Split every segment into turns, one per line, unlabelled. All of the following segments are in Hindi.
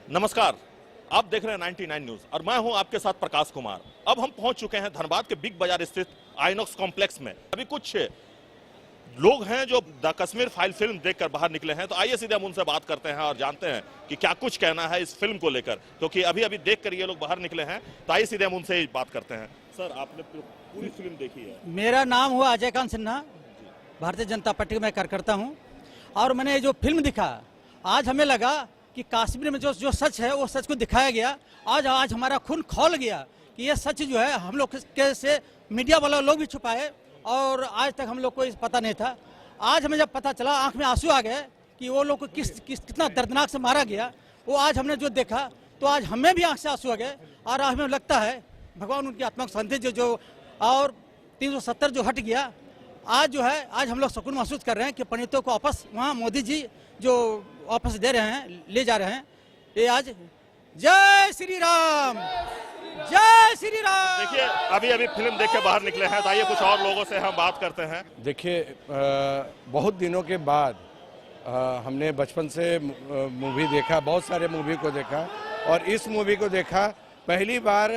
नमस्कार, आप देख रहे हैं 99 न्यूज और मैं हूं आपके साथ प्रकाश कुमार। अब हम पहुंच चुके हैं धनबाद के बिग बाजार स्थित आइनॉक्स कॉम्प्लेक्स में। अभी कुछ लोग हैं जो द कश्मीर फाइल फिल्म देखकर बाहर निकले हैं, तो आइए सीधे हम उनसे बात करते हैं और जानते हैं कि क्या कुछ कहना है इस फिल्म को लेकर, क्योंकि अभी अभी देखकर ये लोग बाहर निकले हैं। तो आइए सीधे हम उनसे बात करते हैं। सर, आपने पूरी फिल्म देखी है?
मेरा नाम हुआ अजय कांत सिन्हा, भारतीय जनता पार्टी में कार्यकर्ता हूं। और मैंने ये जो फिल्म दिखा, आज हमें लगा कि कश्मीर में जो सच है वो सच को दिखाया गया। आज हमारा खून खौल गया कि ये सच जो है हम लोग के से मीडिया वाला लोग भी छुपाए और आज तक हम लोग को पता नहीं था। आज हमें जब पता चला, आंख में आंसू आ गए कि वो लोग को कितना दर्दनाक से मारा गया। वो आज हमने जो देखा तो आज हमें भी आंख से आंसू आ गए और हमें लगता है भगवान उनकी आत्मा को शांति जो और 370 जो हट गया, आज जो है आज हम लोग सुकून महसूस कर रहे हैं कि पंडितों को वापस वहाँ मोदी जी जो वापस दे रहे हैं, ले जा रहे हैं। ये आज जय श्री राम, जय श्री राम।
देखिए, अभी अभी फिल्म देख के बाहर निकले हैं, तो आइए कुछ और लोगों से हम बात करते हैं।
देखिए, बहुत दिनों के बाद हमने बचपन से मूवी देखा, बहुत सारे मूवी को देखा और इस मूवी को देखा पहली बार।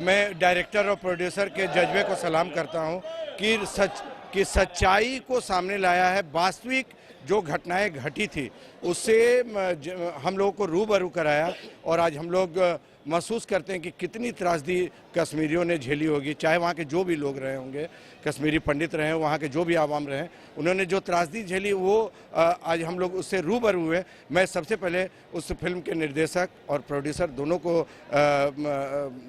मैं डायरेक्टर और प्रोड्यूसर के जज्बे को सलाम करता हूं कि सच्चाई को सामने लाया है। वास्तविक जो घटनाएं घटी थी उससे हम लोगों को रूबरू कराया और आज हम लोग महसूस करते हैं कि कितनी त्रासदी कश्मीरियों ने झेली होगी। चाहे वहाँ के जो भी लोग रहे होंगे, कश्मीरी पंडित रहे, वहाँ के जो भी आवाम रहे, उन्होंने जो त्रासदी झेली वो आज हम लोग उससे रूबरू हुए। मैं सबसे पहले उस फिल्म के निर्देशक और प्रोड्यूसर दोनों को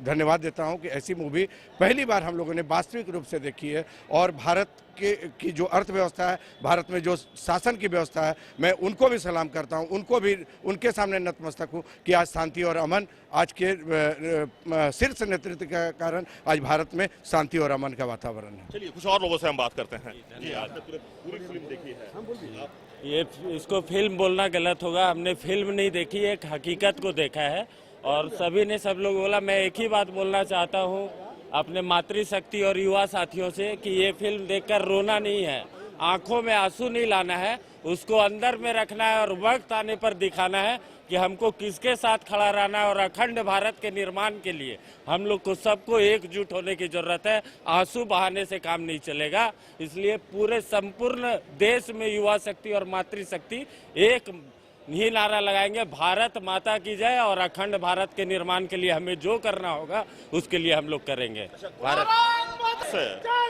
धन्यवाद देता हूँ कि ऐसी मूवी पहली बार हम लोगों ने वास्तविक रूप से देखी है। और भारत की जो अर्थव्यवस्था है, भारत में जो शासन की व्यवस्था है, मैं उनको भी सलाम करता हूं, उनको भी उनके सामने नतमस्तक हूं कि आज शांति और अमन, आज के शीर्ष नेतृत्व के कारण आज भारत में शांति और अमन का वातावरण है।
चलिए कुछ और लोगों से हम बात करते हैं। जी, आपने पूरी फिल्म देखी है?
ये इसको फिल्म बोलना गलत होगा, हमने फिल्म नहीं देखी, एक हकीकत को देखा है। और सभी ने सब लोग बोला, मैं एक ही बात बोलना चाहता हूँ अपने मातृशक्ति और युवा साथियों से कि ये फिल्म देखकर रोना नहीं है, आंखों में आंसू नहीं लाना है, उसको अंदर में रखना है और वक्त आने पर दिखाना है कि हमको किसके साथ खड़ा रहना है। और अखंड भारत के निर्माण के लिए हम लोग को सबको एकजुट होने की जरूरत है। आंसू बहाने से काम नहीं चलेगा। इसलिए पूरे संपूर्ण देश में युवा शक्ति और मातृशक्ति एक ही नारा लगाएंगे, भारत माता की जय। और अखंड भारत के निर्माण के लिए हमें जो करना होगा उसके लिए हम लोग करेंगे। भारत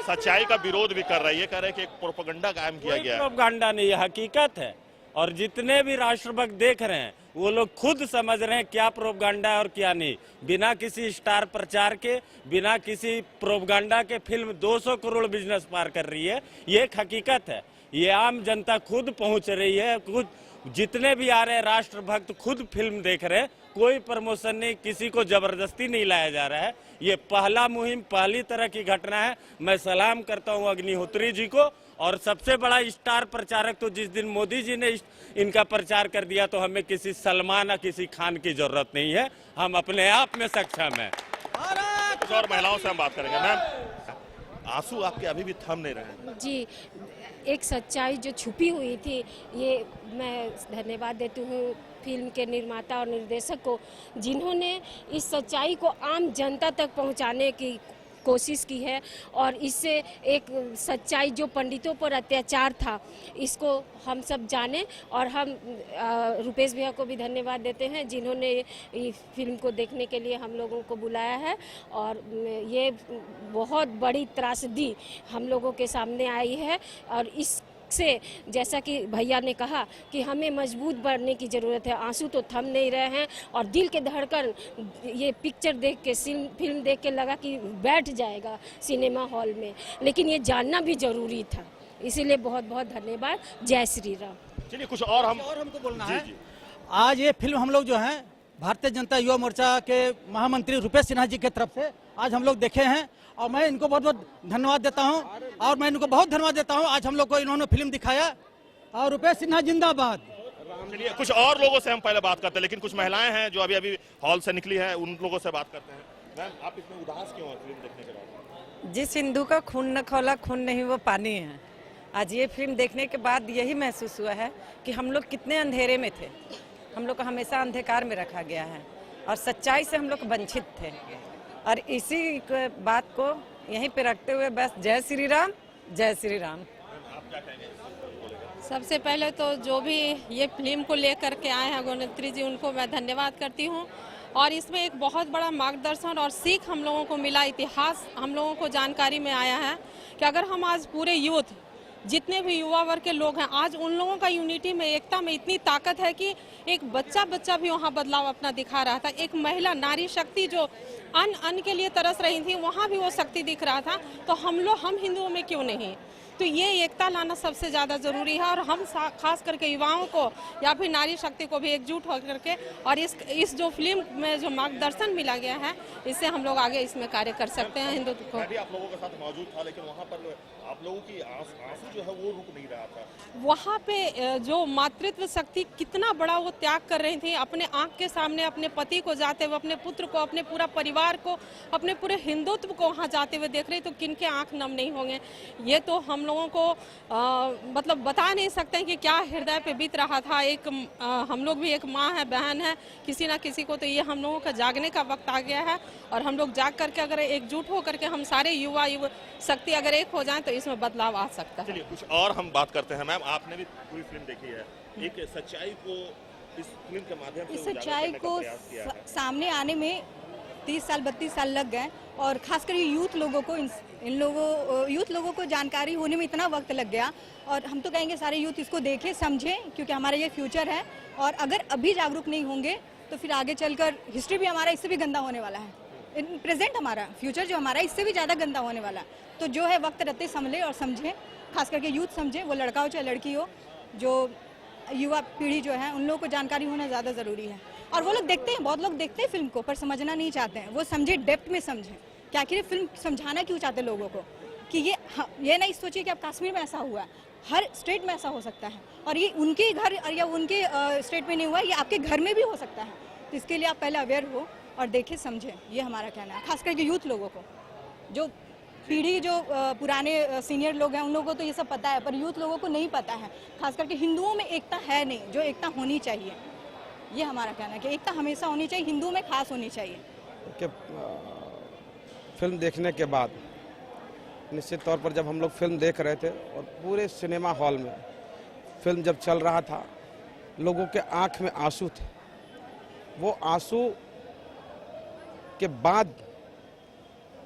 सच्चाई का विरोध भी कर रहा है, ये कह रहे हैं कि एक प्रोपेगेंडा कायम किया गया है।
प्रोपेगेंडा नहीं, ये हकीकत है। और जितने भी राष्ट्रभक्त देख रहे हैं वो लोग खुद समझ रहे हैं क्या प्रोपेगेंडा है और क्या नहीं। बिना किसी स्टार प्रचार के, बिना किसी प्रोपेगेंडा के फिल्म 200 करोड़ बिजनेस पार कर रही है, ये एक हकीकत है। ये आम जनता खुद पहुंच रही है, खुद जितने भी आ रहे हैं राष्ट्रभक्त खुद फिल्म देख रहे हैं। कोई प्रमोशन नहीं, किसी को जबरदस्ती नहीं लाया जा रहा है। ये पहला मुहिम, पहली तरह की घटना है। मैं सलाम करता हूं अग्निहोत्री जी को। और सबसे बड़ा स्टार प्रचारक तो जिस दिन मोदी जी ने इनका प्रचार कर दिया, तो हमें किसी सलमान या किसी खान की जरूरत नहीं है, हम अपने आप में सक्षम है।
कुछ और महिलाओं से हम बात करेंगे। मैम, आंसू आपके अभी भी थम नहीं रहे?
जी, एक सच्चाई जो छुपी हुई थी, ये मैं धन्यवाद देती हूँ फिल्म के निर्माता और निर्देशक को, जिन्होंने इस सच्चाई को आम जनता तक पहुँचाने की कोशिश की है। और इससे एक सच्चाई जो पंडितों पर अत्याचार था, इसको हम सब जाने। और हम रुपेश भैया को भी धन्यवाद देते हैं जिन्होंने ये फिल्म को देखने के लिए हम लोगों को बुलाया है। और ये बहुत बड़ी त्रासदी हम लोगों के सामने आई है। और इस से जैसा कि भैया ने कहा कि हमें मजबूत बनने की ज़रूरत है। आंसू तो थम नहीं रहे हैं और दिल के धड़कन ये पिक्चर देख के, फिल्म देख के लगा कि बैठ जाएगा सिनेमा हॉल में, लेकिन ये जानना भी ज़रूरी था। इसीलिए बहुत बहुत धन्यवाद। जय श्री राम।
चलिए कुछ और
हमको बोलना है। आज ये फिल्म हम लोग जो है भारतीय जनता युवा मोर्चा के महामंत्री रुपेश सिन्हा जी की तरफ से आज हम लोग देखे हैं और मैं इनको बहुत बहुत धन्यवाद देता हूं। और मैं इनको बहुत धन्यवाद देता हूं, आज हम लोग को इन्होंने फिल्म दिखाया। और रुपेश सिन्हा जिंदाबाद।
चलिए कुछ और लोगों से हम पहले बात करते हैं, लेकिन कुछ महिलाएं हैं जो अभी अभी हॉल से निकली हैं, उन लोगों से बात करते हैं। मैम, आप इतने उदास क्यों हैं फिल्म देखने के बाद?
जिस हिंदू का खून न खौला, खून नहीं वो पानी है। आज ये फिल्म देखने के बाद यही महसूस हुआ है कि हम लोग कितने अंधेरे में थे। हम लोग को हमेशा अंधकार में रखा गया है और सच्चाई से हम लोग वंचित थे। और इसी बात को यहीं पे रखते हुए बस जय श्री राम, जय श्री राम।
सबसे पहले तो जो भी ये फिल्म को लेकर के आए हैं अभिनेत्री जी, उनको मैं धन्यवाद करती हूँ। और इसमें एक बहुत बड़ा मार्गदर्शन और सीख हम लोगों को मिला, इतिहास हम लोगों को जानकारी में आया है कि अगर हम आज पूरे यूथ, जितने भी युवा वर्ग के लोग हैं, आज उन लोगों का यूनिटी में, एकता में इतनी ताकत है कि एक बच्चा भी वहाँ बदलाव अपना दिखा रहा था। एक महिला नारी शक्ति जो अन्न के लिए तरस रही थी, वहाँ भी वो शक्ति दिख रहा था। तो हम हिंदुओं में क्यों नहीं? तो ये एकता लाना सबसे ज़्यादा ज़रूरी है। और हम खास करके युवाओं को या फिर नारी शक्ति को भी एकजुट होकर के, और इस जो फिल्म में जो मार्गदर्शन मिला गया है, इससे हम लोग आगे इसमें कार्य कर सकते हैं हिंदुत्व को।
मैं भी आप लोगों के साथ मौजूद था, लेकिन वहाँ पर आप लोगों की आंसू जो है वो रुक नहीं रहा था।
वहाँ पे जो मातृत्व शक्ति कितना बड़ा वो त्याग कर रही थी, अपने आँख के सामने अपने पति को जाते हुए, अपने पुत्र को, अपने पूरा परिवार को, अपने पूरे हिंदुत्व को वहाँ जाते हुए देख रही, तो किनके आँख नम नहीं होंगे? ये तो हम लोगों को मतलब बता नहीं सकते हैं कि क्या हृदय पे बीत रहा था। हम लोग भी एक माँ है, बहन है, किसी ना किसी को तो ये हम लोगों का जागने का वक्त आ गया है। और हम लोग जाग करके अगर एकजुट हो करके हम सारे युवा शक्ति अगर एक हो जाए तो इसमें बदलाव आ सकता है।
चलिए कुछ और हम बात करते हैं। मैम, आपने भी पूरी फिल्म देखी है, एक सच्चाई को इस फिल्म के माध्यम से
इस सच्चाई को सामने आने में 30 साल 32 साल लग गए। और खासकर यूथ लोगों को यूथ लोगों को जानकारी होने में इतना वक्त लग गया। और हम तो कहेंगे सारे यूथ इसको देखें, समझें, क्योंकि हमारा ये फ्यूचर है। और अगर अभी जागरूक नहीं होंगे तो फिर आगे चलकर हिस्ट्री भी हमारा इससे भी गंदा होने वाला है। प्रेजेंट हमारा फ्यूचर जो हमारा इससे भी ज़्यादा गंदा होने वाला है। तो जो है वक्त रहते संभले और समझें, खास करके यूथ समझे, वो लड़का हो चाहे लड़की हो, जो युवा पीढ़ी जो है उन लोगों को जानकारी होना ज़्यादा ज़रूरी है। और वो लोग देखते हैं, बहुत लोग देखते हैं फिल्म को, पर समझना नहीं चाहते हैं। वो समझे, डेप्थ में समझें कि आखिर फिल्म समझाना क्यों चाहते हैं लोगों को, कि ये नहीं सोचिए कि अब कश्मीर में ऐसा हुआ, हर स्टेट में ऐसा हो सकता है। और ये उनके घर या उनके स्टेट में नहीं हुआ, ये आपके घर में भी हो सकता है। तो इसके लिए आप पहले अवेयर हो और देखें, समझें, ये हमारा कहना है। खास करके यूथ लोगों को, जो पीढ़ी जो पुराने सीनियर लोग हैं उन लोगों को तो ये सब पता है, पर यूथ लोगों को नहीं पता है। खास करके हिंदुओं में एकता है नहीं, जो एकता होनी चाहिए, ये हमारा कहना है कि एकता हमेशा होनी चाहिए, हिंदुओं में खास होनी चाहिए।
कि फिल्म देखने के बाद निश्चित तौर पर जब हम लोग फिल्म देख रहे थे और पूरे सिनेमा हॉल में फिल्म जब चल रहा था, लोगों के आंख में आंसू थे। वो आंसू के बाद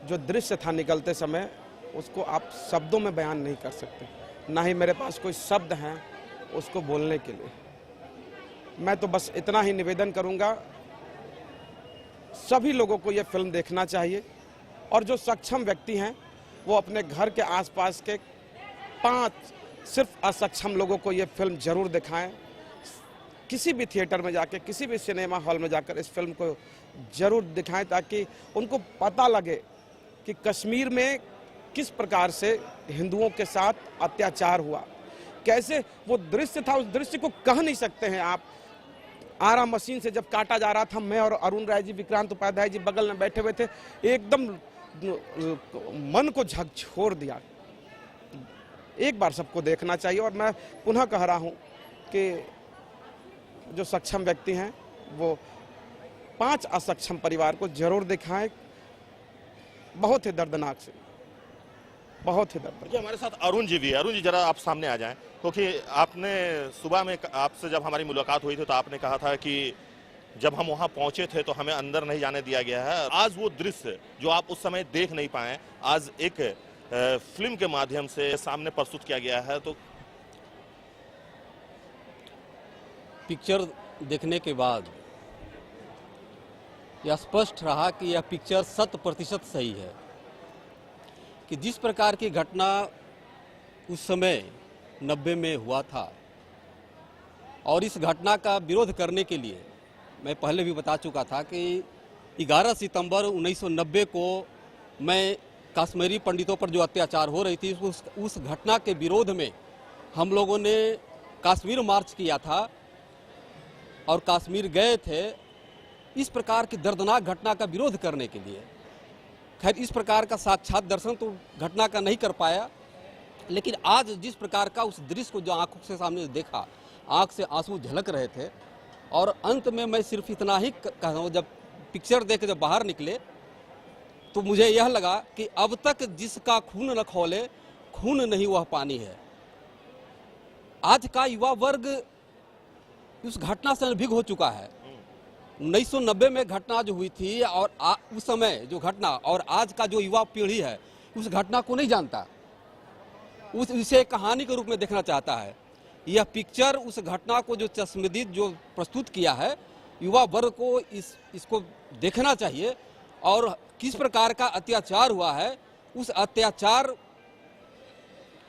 जो दृश्य था निकलते समय, उसको आप शब्दों में बयान नहीं कर सकते, ना ही मेरे पास कोई शब्द हैं उसको बोलने के लिए। मैं तो बस इतना ही निवेदन करूंगा, सभी लोगों को ये फिल्म देखना चाहिए। और जो सक्षम व्यक्ति हैं वो अपने घर के आसपास के 5 सिर्फ असक्षम लोगों को ये फिल्म जरूर दिखाएं। किसी भी थिएटर में जाके, किसी भी सिनेमा हॉल में जाकर इस फिल्म को जरूर दिखाएं, ताकि उनको पता लगे कि कश्मीर में किस प्रकार से हिंदुओं के साथ अत्याचार हुआ, कैसे वो दृश्य था। उस दृश्य को कह नहीं सकते हैं आप। आरा मशीन से जब काटा जा रहा था, मैं और अरुण राय जी, विक्रांत उपाध्याय जी बगल में बैठे हुए थे, एकदम मन को झकझोर दिया। एक बार सबको देखना चाहिए। और मैं पुनः कह रहा हूं कि जो सक्षम व्यक्ति हैं वो 5 असक्षम परिवार को जरूर दिखाएं। बहुत ही दर्दनाक से, बहुत ही दर्दनाक।
हमारे साथ अरुण जी भी है। अरुण जी, जरा आप सामने आ जाएं, क्योंकि आपने सुबह में आपसे जब हमारी मुलाकात हुई थी तो आपने कहा था कि जब हम वहां पहुंचे थे तो हमें अंदर नहीं जाने दिया गया है। आज वो दृश्य जो आप उस समय देख नहीं पाए, आज एक फिल्म के माध्यम से सामने प्रस्तुत किया गया है। तो
पिक्चर देखने के बाद यह स्पष्ट रहा कि यह पिक्चर 100% सही है, कि जिस प्रकार की घटना उस समय 90 में हुआ था, और इस घटना का विरोध करने के लिए मैं पहले भी बता चुका था कि 11 सितंबर 1990 को मैं कश्मीरी पंडितों पर जो अत्याचार हो रही थी, उस घटना के विरोध में हम लोगों ने कश्मीर मार्च किया था और कश्मीर गए थे इस प्रकार की दर्दनाक घटना का विरोध करने के लिए। खैर, इस प्रकार का साक्षात दर्शन तो घटना का नहीं कर पाया, लेकिन आज जिस प्रकार का उस दृश्य को जो आंखों के सामने देखा, आंख से आंसू झलक रहे थे, और अंत में मैं सिर्फ इतना ही कह रहा हूँ, जब पिक्चर देख के जब बाहर निकले तो मुझे यह लगा कि अब तक जिसका खून न खौले खून नहीं वह पानी है। आज का युवा वर्ग उस घटना से अनभिज्ञ हो चुका है। 1990 में घटना जो हुई थी और उस समय जो घटना और आज का जो युवा पीढ़ी है उस घटना को नहीं जानता, उसे कहानी के रूप में देखना चाहता है। यह पिक्चर उस घटना को जो चश्मदीद जो प्रस्तुत किया है, युवा वर्ग को इसको देखना चाहिए और किस प्रकार का अत्याचार हुआ है, उस अत्याचार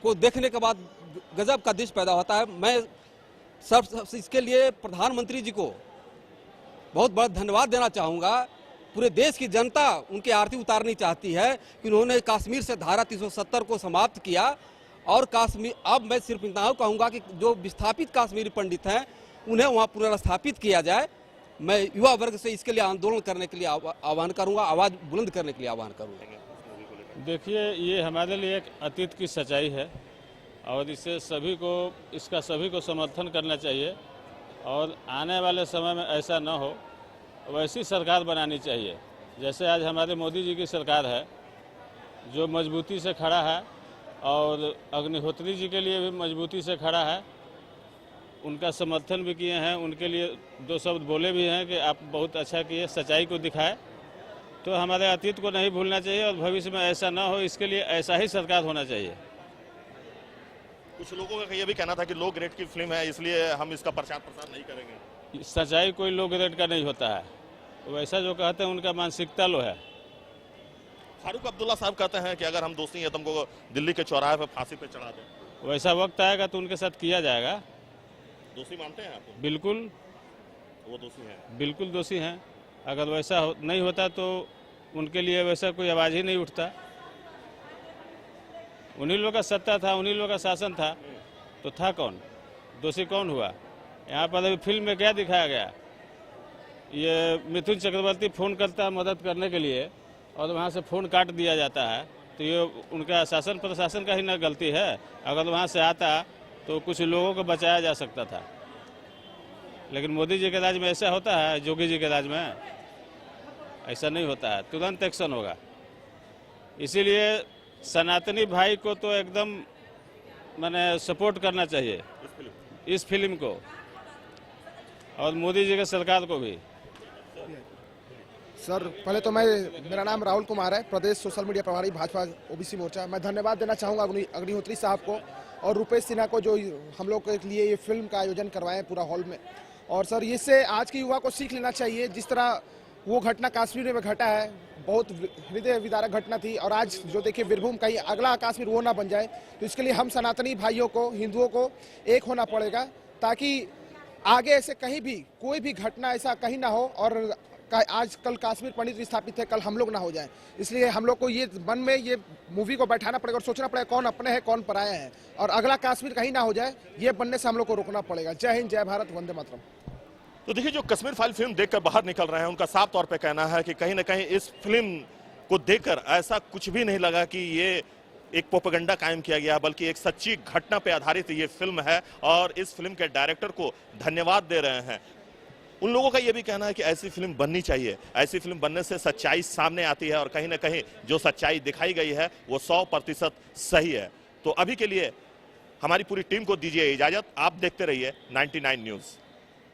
को देखने के बाद गजब का दृश्य पैदा होता है। मैं सब इसके लिए प्रधानमंत्री जी को बहुत बड़ा धन्यवाद देना चाहूँगा। पूरे देश की जनता उनकी आरती उतारनी चाहती है कि उन्होंने कश्मीर से धारा 370 को समाप्त किया और कश्मीर, अब मैं सिर्फ इतना कहूँगा कि जो विस्थापित कश्मीरी पंडित हैं उन्हें वहाँ पुनर्स्थापित किया जाए। मैं युवा वर्ग से इसके लिए आंदोलन करने के लिए आह्वान करूँगा, आवाज़ बुलंद करने के लिए आह्वान करूँगा।
देखिए, ये हमारे लिए एक अतीत की सच्चाई है और इसका सभी को समर्थन करना चाहिए और आने वाले समय में ऐसा न हो वैसी सरकार बनानी चाहिए। जैसे आज हमारे मोदी जी की सरकार है जो मजबूती से खड़ा है और अग्निहोत्री जी के लिए भी मजबूती से खड़ा है, उनका समर्थन भी किए हैं, उनके लिए दो शब्द बोले भी हैं कि आप बहुत अच्छा किए, सच्चाई को दिखाए। तो हमारे अतीत को नहीं भूलना चाहिए और भविष्य में ऐसा ना हो, इसके लिए ऐसा ही सरकार होना चाहिए।
कुछ लोगों का ये भी कहना था कि लो ग्रेड की फिल्म है इसलिए हम इसका प्रचार प्रसार नहीं करेंगे।
सच्चाई कोई लो ग्रेड का नहीं होता है, वैसा जो कहते हैं उनका मानसिकता लो है।
फारूक अब्दुल्ला साहब कहते हैं कि अगर हम दोषी हैं तुमको दिल्ली के चौराहे पर फांसी पे चढ़ा दें।
वैसा वक्त आएगा तो उनके साथ किया जाएगा।
दोषी मानते हैं आप?
बिल्कुल,
वो दोषी हैं।
बिल्कुल दोषी हैं। अगर वैसा नहीं होता तो उनके लिए वैसा कोई आवाज़ ही नहीं उठता। उन्हीं लोगों का सत्ता था, उन्हीं लोगों का शासन था, तो था कौन? दोषी कौन हुआ? यहाँ पर अभी फिल्म में क्या दिखाया गया? ये मिथुन चक्रवर्ती फ़ोन करता है मदद करने के लिए और वहाँ से फ़ोन काट दिया जाता है, तो ये उनका शासन प्रशासन का ही ना गलती है। अगर वहाँ से आता तो कुछ लोगों को बचाया जा सकता था, लेकिन मोदी जी के राज में ऐसा होता है, योगी जी के राज में ऐसा नहीं होता है, तुरंत एक्शन होगा। इसीलिए सनातनी भाई को तो एकदम मैंने सपोर्ट करना चाहिए इस फिल्म को और मोदी जी के सरकार को भी।
सर पहले तो मेरा नाम राहुल कुमार है, प्रदेश सोशल मीडिया प्रभारी भाजपा ओबीसी मोर्चा। मैं धन्यवाद देना चाहूँगा अग्निहोत्री साहब को और रुपेश सिन्हा को जो हम लोग के लिए ये फिल्म का आयोजन करवाएं पूरा हॉल में। और सर इससे आज के युवा को सीख लेना चाहिए, जिस तरह वो घटना कश्मीर में घटा है, बहुत हृदय विदारक घटना थी और आज जो देखिए वीरभूम कहीं अगला कश्मीर वो ना बन जाए, तो इसके लिए हम सनातनी भाइयों को, हिंदुओं को एक होना पड़ेगा ताकि आगे ऐसे कहीं भी कोई भी घटना ऐसा कहीं ना हो और आज कल कश्मीर पंडित विस्थापित है, कल हम लोग ना हो जाएं। इसलिए हम लोग को ये मन में ये मूवी को बैठाना पड़ेगा और सोचना पड़ेगा कौन अपने हैं कौन पराया है और अगला कश्मीर कहीं ना हो जाए, ये बनने से हम लोग को रोकना पड़ेगा। जय हिंद, जय भारत, वंदे मातरम।
तो देखिए, जो कश्मीर फाइल फिल्म देखकर बाहर निकल रहे हैं उनका साफ तौर पे कहना है कि कहीं ना कहीं इस फिल्म को देखकर ऐसा कुछ भी नहीं लगा कि ये एक प्रोपेगेंडा कायम किया गया, बल्कि एक सच्ची घटना पे आधारित ये फिल्म है और इस फिल्म के डायरेक्टर को धन्यवाद दे रहे हैं। उन लोगों का ये भी कहना है कि ऐसी फिल्म बननी चाहिए, ऐसी फिल्म बनने से सच्चाई सामने आती है और कहीं ना कहीं जो सच्चाई दिखाई गई है वो 100% सही है। तो अभी के लिए हमारी पूरी टीम को दीजिए इजाजत। आप देखते रहिए 99 न्यूज़।